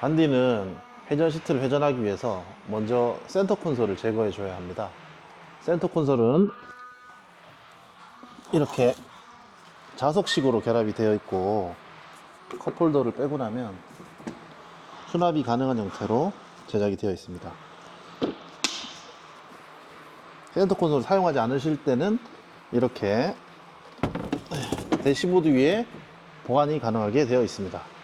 반디는 회전 시트를 회전하기 위해서 먼저 센터 콘솔을 제거해 줘야 합니다. 센터 콘솔은 이렇게 자석식으로 결합이 되어 있고, 컵홀더를 빼고 나면 수납이 가능한 형태로 제작이 되어 있습니다. 센터 콘솔을 사용하지 않으실 때는 이렇게 대시보드 위에 보관이 가능하게 되어 있습니다.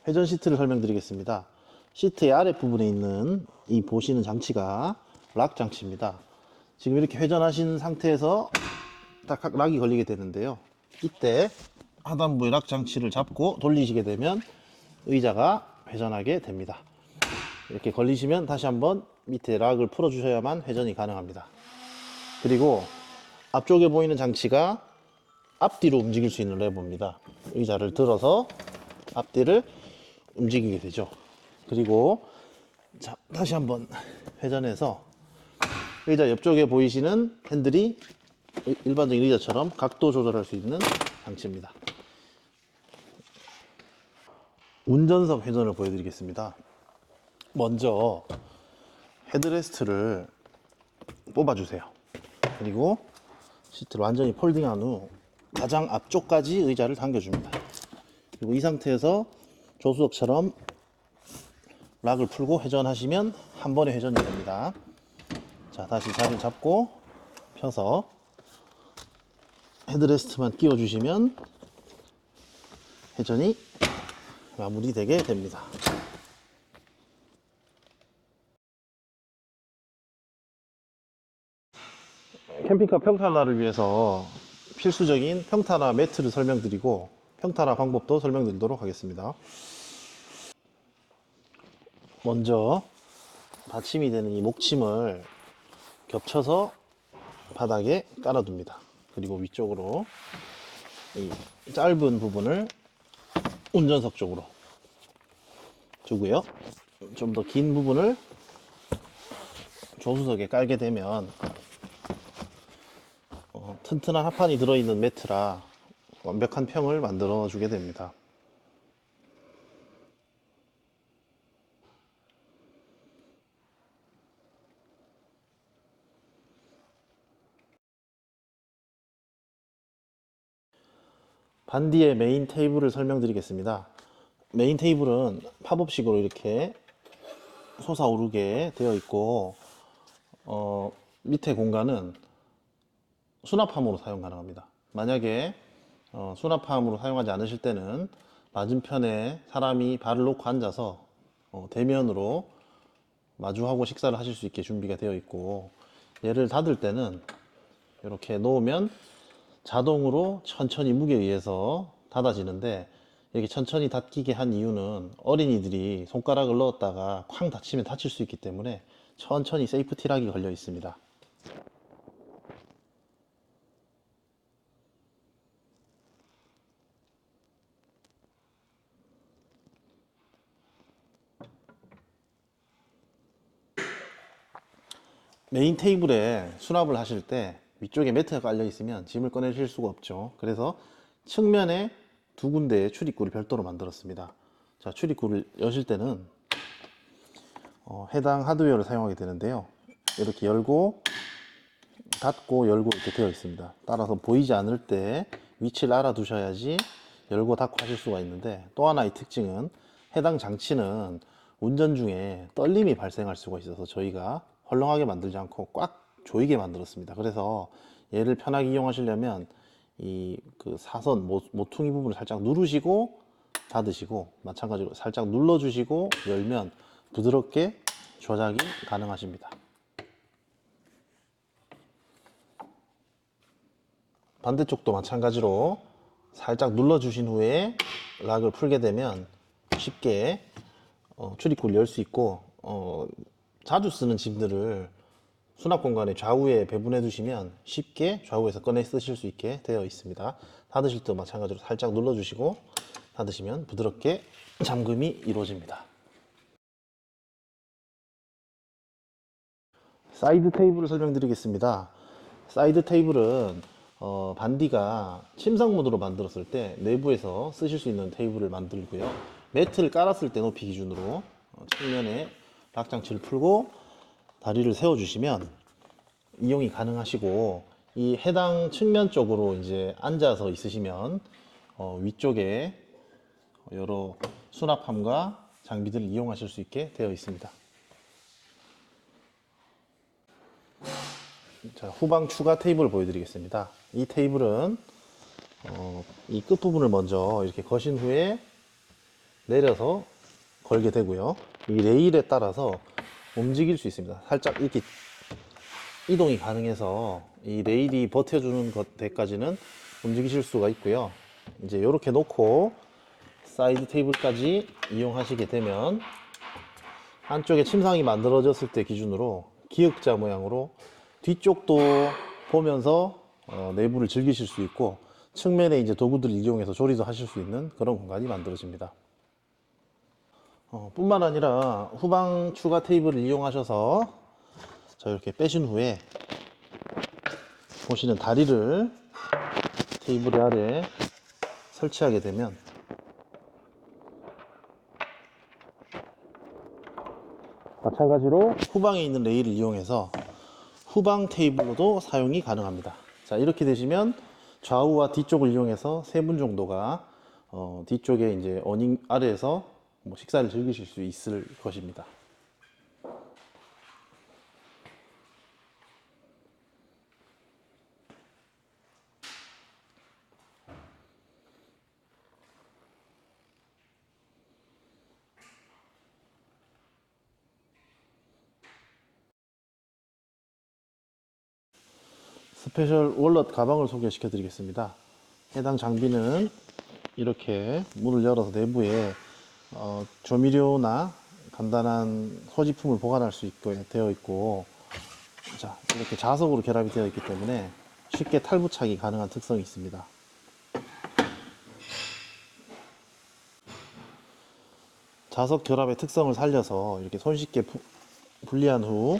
회전 시트를 설명드리겠습니다. 시트의 아랫부분에 있는 이 보시는 장치가 락 장치입니다. 지금 이렇게 회전하신 상태에서 딱 락이 걸리게 되는데요. 이때 하단부의 락 장치를 잡고 돌리시게 되면 의자가 회전하게 됩니다. 이렇게 걸리시면 다시 한번 밑에 락을 풀어 주셔야만 회전이 가능합니다. 그리고 앞쪽에 보이는 장치가 앞뒤로 움직일 수 있는 레버입니다. 의자를 들어서 앞뒤를 움직이게 되죠. 그리고 자, 다시 한번 회전해서 의자 옆쪽에 보이시는 핸들이 일반적인 의자처럼 각도 조절할 수 있는 장치입니다. 운전석 회전을 보여드리겠습니다. 먼저 헤드레스트를 뽑아주세요. 그리고 시트를 완전히 폴딩한 후 가장 앞쪽까지 의자를 당겨줍니다. 그리고 이 상태에서 조수석처럼 락을 풀고 회전하시면 한 번에 회전이 됩니다. 자, 다시 자리를 잡고 펴서 헤드레스트만 끼워주시면 회전이 마무리되게 됩니다. 캠핑카 평탄화를 위해서 필수적인 평탄화 매트를 설명드리고 평탄화 방법도 설명드리도록 하겠습니다. 먼저 받침이 되는 이 목침을 겹쳐서 바닥에 깔아둡니다. 그리고 위쪽으로 이 짧은 부분을 운전석 쪽으로 두고요. 좀 더 긴 부분을 조수석에 깔게 되면 튼튼한 하판이 들어있는 매트라 완벽한 평을 만들어 주게 됩니다. 반디의 메인 테이블을 설명드리겠습니다. 메인 테이블은 팝업식으로 이렇게 솟아오르게 되어 있고 밑에 공간은 수납함으로 사용 가능합니다. 만약에 수납함으로 사용하지 않으실 때는 맞은편에 사람이 발을 놓고 앉아서 대면으로 마주하고 식사를 하실 수 있게 준비가 되어 있고, 얘를 닫을 때는 이렇게 놓으면 자동으로 천천히 무게에 의해서 닫아지는데, 이렇게 천천히 닫히게 한 이유는 어린이들이 손가락을 넣었다가 쾅 닫히면 다칠 수 있기 때문에 천천히 세이프티 락이 걸려 있습니다. 메인 테이블에 수납을 하실 때 위쪽에 매트가 깔려 있으면 짐을 꺼내실 수가 없죠. 그래서 측면에 두 군데의 출입구를 별도로 만들었습니다. 자, 출입구를 여실 때는 해당 하드웨어를 사용하게 되는데요. 이렇게 열고 닫고 열고 이렇게 되어 있습니다. 따라서 보이지 않을 때 위치를 알아두셔야지 열고 닫고 하실 수가 있는데, 또 하나의 특징은 해당 장치는 운전 중에 떨림이 발생할 수가 있어서 저희가 헐렁하게 만들지 않고 꽉 조이게 만들었습니다. 그래서 얘를 편하게 이용하시려면 이 그 사선 모퉁이 부분을 살짝 누르시고 닫으시고, 마찬가지로 살짝 눌러주시고 열면 부드럽게 조작이 가능하십니다. 반대쪽도 마찬가지로 살짝 눌러주신 후에 락을 풀게 되면 쉽게 출입구를 열 수 있고, 자주 쓰는 짐들을 수납 공간에 좌우에 배분해 두시면 쉽게 좌우에서 꺼내 쓰실 수 있게 되어 있습니다. 닫으실 때도 마찬가지로 살짝 눌러주시고 닫으시면 부드럽게 잠금이 이루어집니다. 사이드 테이블을 설명드리겠습니다. 사이드 테이블은 반디가 침상문으로 만들었을 때 내부에서 쓰실 수 있는 테이블을 만들고요. 매트를 깔았을 때 높이 기준으로 측면에 락 장치를 풀고 다리를 세워주시면 이용이 가능하시고, 이 해당 측면 쪽으로 이제 앉아서 있으시면 위쪽에 여러 수납함과 장비들을 이용하실 수 있게 되어 있습니다. 자, 후방 추가 테이블 보여드리겠습니다. 이 테이블은 이 끝부분을 먼저 이렇게 거신 후에 내려서 걸게 되고요. 이 레일에 따라서 움직일 수 있습니다. 살짝 이렇게 이동이 가능해서 이 레일이 버텨주는 데까지는 움직이실 수가 있고요. 이제 이렇게 놓고 사이드 테이블까지 이용하시게 되면 안쪽에 침상이 만들어졌을 때 기준으로 기역자 모양으로 뒤쪽도 보면서 내부를 즐기실 수 있고, 측면에 이제 도구들을 이용해서 조리도 하실 수 있는 그런 공간이 만들어집니다. 뿐만 아니라 후방 추가 테이블을 이용하셔서 자, 이렇게 빼신 후에 보시는 다리를 테이블 아래 설치하게 되면 마찬가지로 후방에 있는 레일을 이용해서 후방 테이블로도 사용이 가능합니다. 자, 이렇게 되시면 좌우와 뒤쪽을 이용해서 3분 정도가 뒤쪽에 이제 어닝 아래에서 뭐 식사를 즐기실 수 있을 것입니다. 스페셜 월넛 가방을 소개시켜 드리겠습니다. 해당 장비는 이렇게 문을 열어서 내부에 조미료나 간단한 소지품을 보관할 수 있게 되어 있고, 자, 이렇게 자석으로 결합이 되어 있기 때문에 쉽게 탈부착이 가능한 특성이 있습니다. 자석 결합의 특성을 살려서 이렇게 손쉽게 분리한 후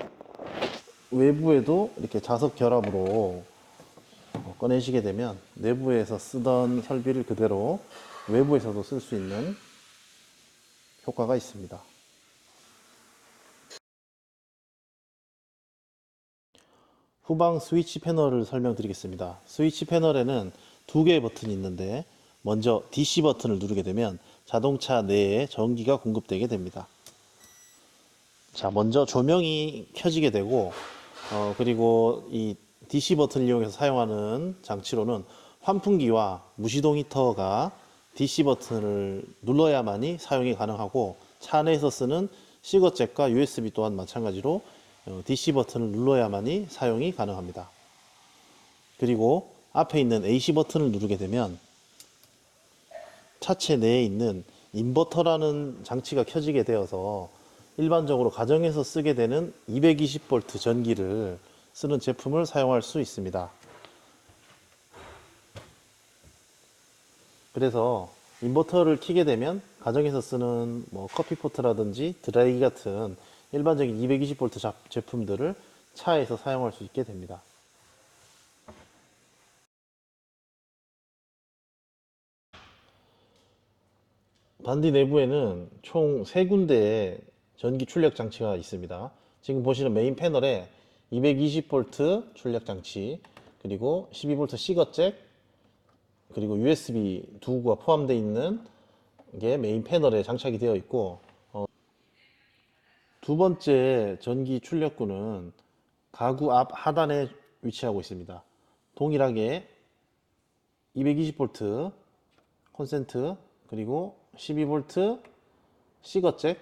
외부에도 이렇게 자석 결합으로 꺼내시게 되면 내부에서 쓰던 설비를 그대로 외부에서도 쓸 수 있는 효과가 있습니다. 후방 스위치 패널을 설명드리겠습니다. 스위치 패널에는 2개의 버튼이 있는데, 먼저 DC 버튼을 누르게 되면 자동차 내에 전기가 공급되게 됩니다. 자, 먼저 조명이 켜지게 되고, 그리고 이 DC 버튼을 이용해서 사용하는 장치로는 환풍기와 무시동 히터가 DC 버튼을 눌러야만이 사용이 가능하고, 차 내에서 쓰는 시거잭과 USB 또한 마찬가지로 DC 버튼을 눌러야만이 사용이 가능합니다. 그리고 앞에 있는 AC 버튼을 누르게 되면 차체 내에 있는 인버터라는 장치가 켜지게 되어서 일반적으로 가정에서 쓰게 되는 220V 전기를 쓰는 제품을 사용할 수 있습니다. 그래서 인버터를 켜게 되면 가정에서 쓰는 뭐 커피포트라든지 드라이기 같은 일반적인 220V 제품들을 차에서 사용할 수 있게 됩니다. 반디 내부에는 총 3군데의 전기 출력 장치가 있습니다. 지금 보시는 메인 패널에 220V 출력 장치, 그리고 12V 시거잭, 그리고 USB 도구가 포함되어 있는 게 메인 패널에 장착이 되어 있고, 두 번째 전기 출력구는 가구 앞 하단에 위치하고 있습니다. 동일하게 220V 콘센트, 그리고 12V 시거잭,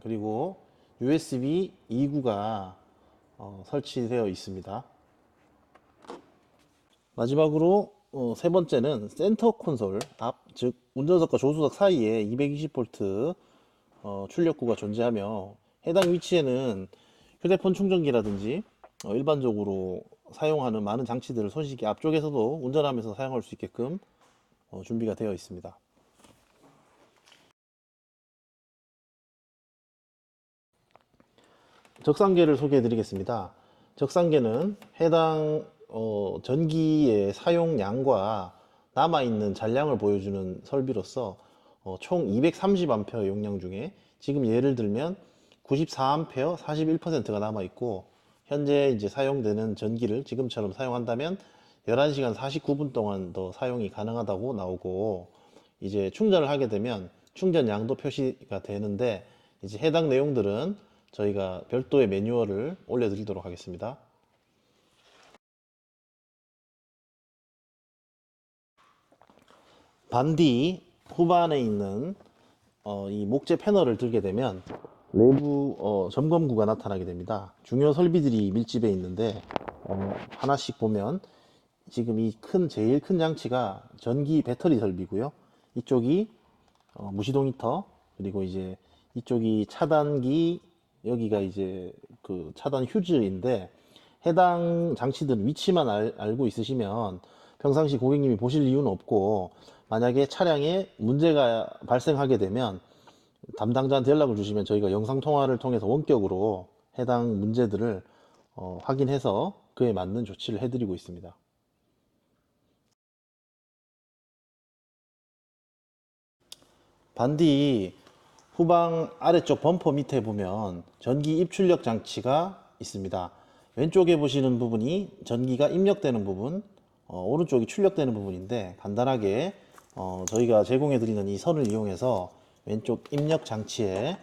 그리고 USB 2구가 설치되어 있습니다. 마지막으로 세 번째는 센터 콘솔 앞, 즉 운전석과 조수석 사이에 220V 출력구가 존재하며, 해당 위치에는 휴대폰 충전기라든지 일반적으로 사용하는 많은 장치들을 손쉽게 앞쪽에서도 운전하면서 사용할 수 있게끔 준비가 되어 있습니다. 적상계를 소개해 드리겠습니다. 적상계는 해당 전기의 사용량과 남아있는 잔량을 보여주는 설비로서 총 230A 용량 중에 지금 예를 들면 94A 41%가 남아있고, 현재 이제 사용되는 전기를 지금처럼 사용한다면 11시간 49분 동안 더 사용이 가능하다고 나오고, 이제 충전을 하게 되면 충전량도 표시가 되는데, 이제 해당 내용들은 저희가 별도의 매뉴얼을 올려드리도록 하겠습니다. 반디 후반에 있는 이 목재 패널을 들게 되면 내부 점검구가 나타나게 됩니다. 중요 설비들이 밀집해 있는데 하나씩 보면 지금 이 제일 큰 장치가 전기 배터리 설비고요. 이쪽이 무시동 히터, 그리고 이제 이쪽이 차단기, 여기가 이제 그 차단 휴즈인데, 해당 장치들 위치만 알고 있으시면 평상시 고객님이 보실 이유는 없고, 만약에 차량에 문제가 발생하게 되면 담당자한테 연락을 주시면 저희가 영상통화를 통해서 원격으로 해당 문제들을 확인해서 그에 맞는 조치를 해드리고 있습니다. 반디 후방 아래쪽 범퍼 밑에 보면 전기 입출력 장치가 있습니다. 왼쪽에 보시는 부분이 전기가 입력되는 부분, 오른쪽이 출력되는 부분인데, 간단하게 저희가 제공해 드리는 이 선을 이용해서 왼쪽 입력 장치에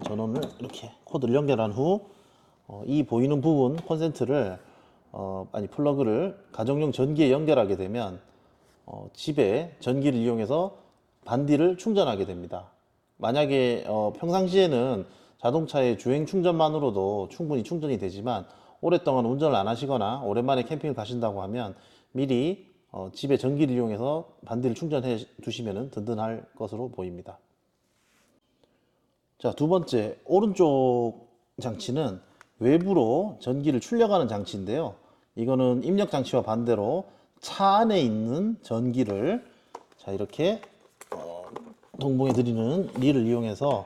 전원을 이렇게 코드를 연결한 후 이 보이는 부분 콘센트를 플러그를 가정용 전기에 연결하게 되면 집에 전기를 이용해서 반디를 충전하게 됩니다. 만약에 평상시에는 자동차의 주행 충전만으로도 충분히 충전이 되지만, 오랫동안 운전을 안 하시거나 오랜만에 캠핑을 가신다고 하면 미리 집에 전기를 이용해서 반디를 충전해 두시면 든든할 것으로 보입니다. 자, 두 번째, 오른쪽 장치는 외부로 전기를 출력하는 장치인데요. 이거는 입력 장치와 반대로 차 안에 있는 전기를 자, 이렇게 동봉해 드리는 릴을 이용해서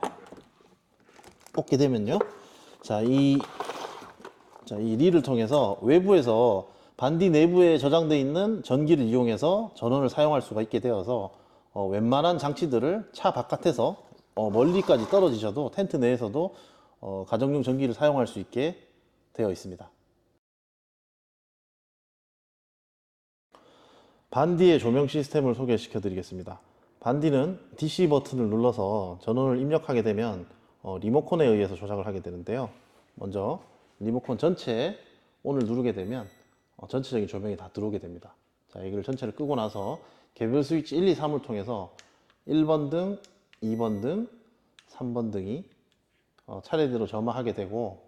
꽂게 되면요. 자, 이 릴을 통해서 외부에서 반디 내부에 저장되어 있는 전기를 이용해서 전원을 사용할 수가 있게 되어서 웬만한 장치들을 차 바깥에서 멀리까지 떨어지셔도 텐트 내에서도 가정용 전기를 사용할 수 있게 되어 있습니다. 반디의 조명 시스템을 소개시켜 드리겠습니다. 반디는 DC 버튼을 눌러서 전원을 입력하게 되면 리모컨에 의해서 조작을 하게 되는데요. 먼저 리모컨 전체에 ON을 누르게 되면 전체적인 조명이 다 들어오게 됩니다. 자, 이걸 전체를 끄고 나서 개별 스위치 1, 2, 3을 통해서 1번 등, 2번 등, 3번 등이 차례대로 점화하게 되고,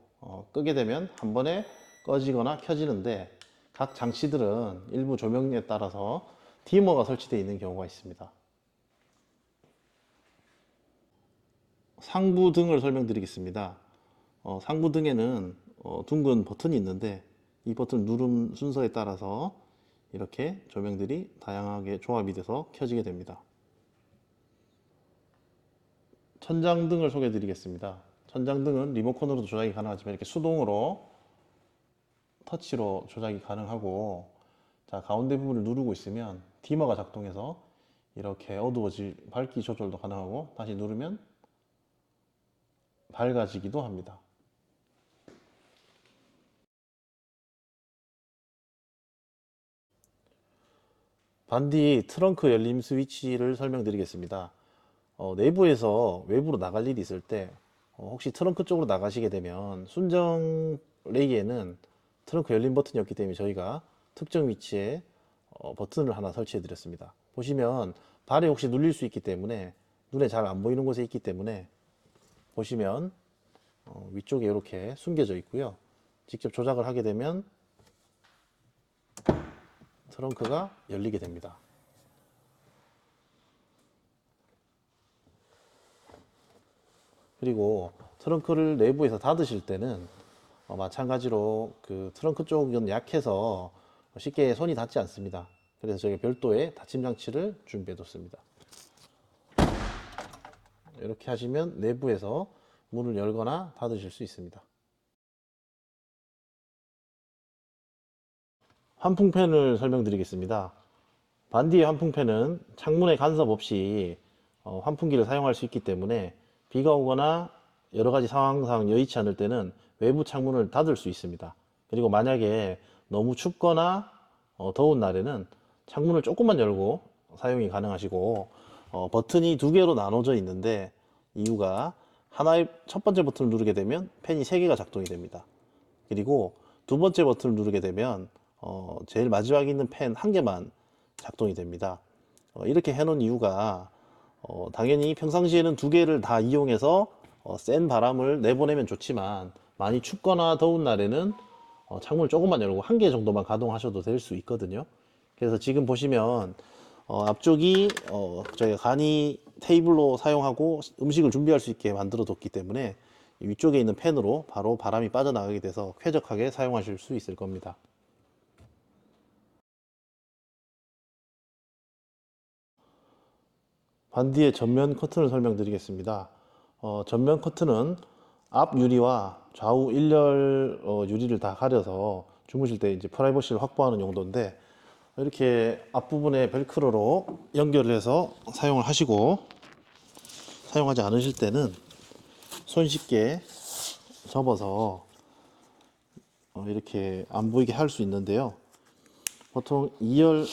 끄게 되면 한 번에 꺼지거나 켜지는데, 각 장치들은 일부 조명에 따라서 디머가 설치되어 있는 경우가 있습니다. 상부 등을 설명드리겠습니다. 상부 등에는 둥근 버튼이 있는데, 이 버튼 누름 순서에 따라서 이렇게 조명들이 다양하게 조합이 돼서 켜지게 됩니다. 천장등을 소개해 드리겠습니다. 천장등은 리모컨으로도 조작이 가능하지만 이렇게 수동으로 터치로 조작이 가능하고, 자, 가운데 부분을 누르고 있으면 디머가 작동해서 이렇게 어두워질 밝기 조절도 가능하고, 다시 누르면 밝아지기도 합니다. 반디 트렁크 열림 스위치를 설명드리겠습니다. 내부에서 외부로 나갈 일이 있을 때 혹시 트렁크 쪽으로 나가시게 되면 순정 레이에는 트렁크 열림 버튼이 없기 때문에 저희가 특정 위치에 버튼을 하나 설치해 드렸습니다. 보시면 발에 혹시 눌릴 수 있기 때문에 눈에 잘 안 보이는 곳에 있기 때문에 보시면 위쪽에 이렇게 숨겨져 있고요. 직접 조작을 하게 되면 트렁크가 열리게 됩니다. 그리고 트렁크를 내부에서 닫으실 때는 마찬가지로 그 트렁크 쪽은 약해서 쉽게 손이 닿지 않습니다. 그래서 저희가 별도의 닫힘 장치를 준비해 뒀습니다. 이렇게 하시면 내부에서 문을 열거나 닫으실 수 있습니다. 환풍팬을 설명드리겠습니다. 반디의 환풍팬은 창문에 간섭 없이 환풍기를 사용할 수 있기 때문에 비가 오거나 여러 가지 상황상 여의치 않을 때는 외부 창문을 닫을 수 있습니다. 그리고 만약에 너무 춥거나 더운 날에는 창문을 조금만 열고 사용이 가능하시고, 버튼이 두 개로 나눠져 있는데 이유가 하나의 첫 번째 버튼을 누르게 되면 팬이 세 개가 작동이 됩니다. 그리고 두 번째 버튼을 누르게 되면 제일 마지막에 있는 팬 한 개만 작동이 됩니다. 이렇게 해놓은 이유가 당연히 평상시에는 두 개를 다 이용해서 센 바람을 내보내면 좋지만 많이 춥거나 더운 날에는 창문을 조금만 열고 한 개 정도만 가동하셔도 될 수 있거든요. 그래서 지금 보시면 앞쪽이 저희가 간이 테이블로 사용하고 음식을 준비할 수 있게 만들어 뒀기 때문에 위쪽에 있는 팬으로 바로 바람이 빠져나가게 돼서 쾌적하게 사용하실 수 있을 겁니다. 반디의 전면 커튼을 설명드리겠습니다. 전면 커튼은 앞 유리와 좌우 일렬 유리를 다 가려서 주무실 때 이제 프라이버시를 확보하는 용도인데, 이렇게 앞부분에 벨크로로 연결을 해서 사용을 하시고, 사용하지 않으실 때는 손쉽게 접어서 이렇게 안 보이게 할 수 있는데요. 보통 2열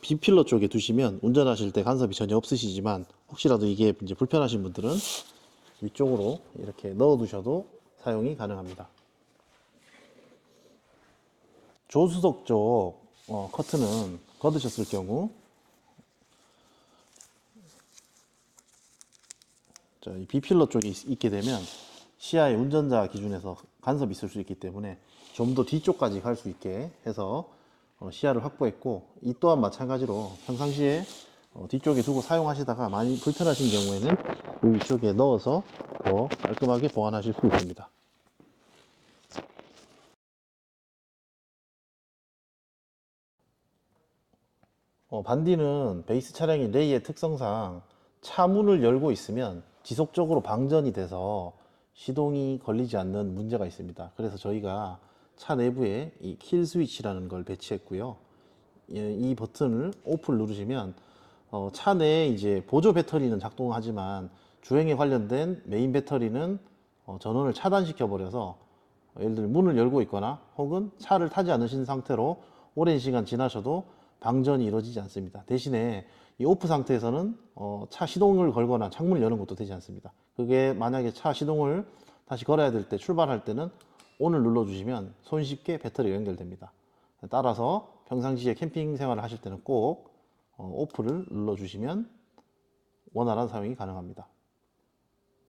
B필러 쪽에 두시면 운전하실 때 간섭이 전혀 없으시지만, 혹시라도 이게 이제 불편하신 분들은 위쪽으로 이렇게 넣어 두셔도 사용이 가능합니다. 조수석 쪽 커튼은 걷으셨을 경우 이 B필러 쪽에 있게 되면 시야에 운전자 기준에서 간섭이 있을 수 있기 때문에 좀 더 뒤쪽까지 갈 수 있게 해서 시야를 확보했고, 이 또한 마찬가지로 평상시에 뒤쪽에 두고 사용하시다가 많이 불편하신 경우에는 이 위쪽에 넣어서 더 깔끔하게 보관하실 수 있습니다. 반디는 베이스 차량인 레이의 특성상 차 문을 열고 있으면 지속적으로 방전이 돼서 시동이 걸리지 않는 문제가 있습니다. 그래서 저희가 차 내부에 이 킬 스위치라는 걸 배치했고요. 이 버튼을 오프를 누르시면 차 내에 이제 보조 배터리는 작동하지만 주행에 관련된 메인 배터리는 전원을 차단시켜 버려서 예를 들어 문을 열고 있거나 혹은 차를 타지 않으신 상태로 오랜 시간 지나셔도 방전이 이루어지지 않습니다. 대신에 이 오프 상태에서는 차 시동을 걸거나 창문을 여는 것도 되지 않습니다. 그게 만약에 차 시동을 다시 걸어야 될 때, 출발할 때는 ON을 눌러주시면 손쉽게 배터리가 연결됩니다. 따라서 평상시에 캠핑 생활을 하실 때는 꼭 오프를 눌러주시면 원활한 사용이 가능합니다.